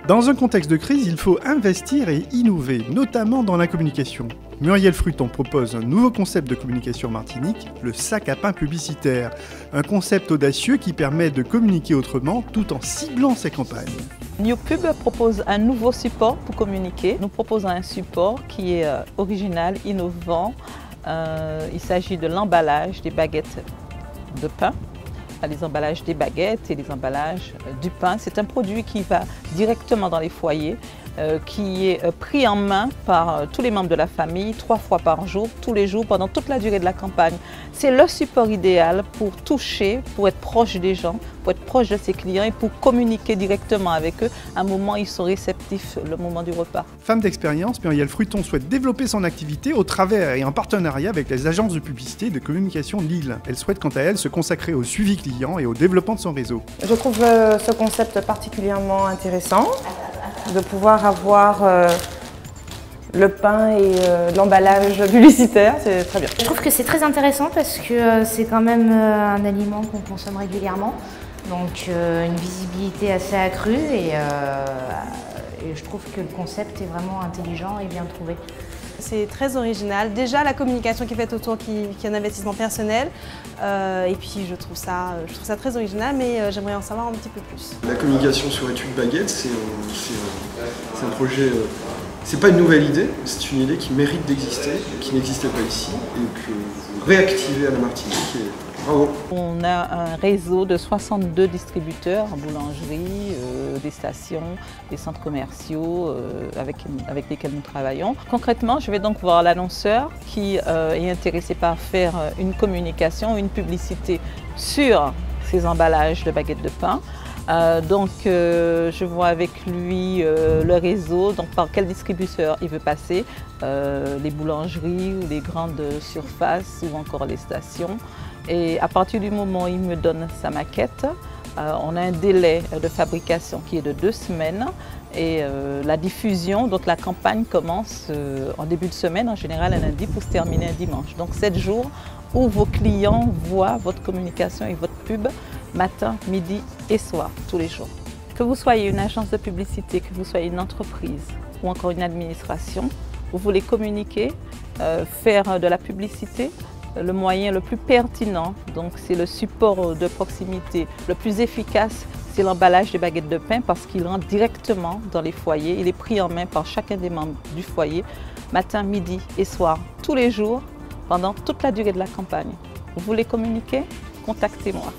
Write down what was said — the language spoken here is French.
Dans un contexte de crise, il faut investir et innover, notamment dans la communication. Muriel Fruton propose un nouveau concept de communication en Martinique, le sac à pain publicitaire. Un concept audacieux qui permet de communiquer autrement tout en ciblant ses campagnes. NewPub propose un nouveau support pour communiquer. Nous proposons un support qui est original, innovant. Il s'agit de l'emballage des baguettes de pain. Les emballages des baguettes et les emballages du pain. C'est un produit qui va directement dans les foyers, qui est pris en main par tous les membres de la famille 3 fois par jour, tous les jours, pendant toute la durée de la campagne. C'est le support idéal pour toucher, pour être proche des gens, pour être proche de ses clients et pour communiquer directement avec eux à un moment où ils sont réceptifs, le moment du repas. Femme d'expérience, Muriel Fruton souhaite développer son activité au travers et en partenariat avec les agences de publicité et de communication de Lille. Elle souhaite quant à elle se consacrer au suivi client et au développement de son réseau. Je trouve ce concept particulièrement intéressant, de pouvoir avoir le pain et l'emballage publicitaire, c'est très bien. Je trouve que c'est très intéressant parce que c'est quand même un aliment qu'on consomme régulièrement, donc une visibilité assez accrue et je trouve que le concept est vraiment intelligent et bien trouvé. C'est très original. Déjà, la communication qui est faite autour, qui est un investissement personnel. Et puis, je trouve ça très original, mais j'aimerais en savoir un petit peu plus. La communication sur études baguettes, c'est un projet. C'est pas une nouvelle idée, c'est une idée qui mérite d'exister, qui n'existait pas ici, et que vous réactivez à la Martinique. Et bravo. On a un réseau de 62 distributeurs, boulangeries, des stations, des centres commerciaux avec lesquels nous travaillons. Concrètement, je vais donc voir l'annonceur qui est intéressé par faire une communication, une publicité sur ces emballages de baguettes de pain. Je vois avec lui le réseau, donc par quel distributeur il veut passer, les boulangeries ou les grandes surfaces ou encore les stations. Et à partir du moment où il me donne sa maquette, on a un délai de fabrication qui est de 2 semaines et la diffusion, donc la campagne commence en début de semaine, en général un lundi pour se terminer un dimanche. Donc 7 jours où vos clients voient votre communication et votre pub matin, midi et soir, tous les jours. Que vous soyez une agence de publicité, que vous soyez une entreprise ou encore une administration, vous voulez communiquer, faire de la publicité, le moyen le plus pertinent, donc c'est le support de proximité le plus efficace, c'est l'emballage des baguettes de pain parce qu'il rentre directement dans les foyers. Il est pris en main par chacun des membres du foyer, matin, midi et soir, tous les jours, pendant toute la durée de la campagne. Vous voulez communiquer? Contactez-moi.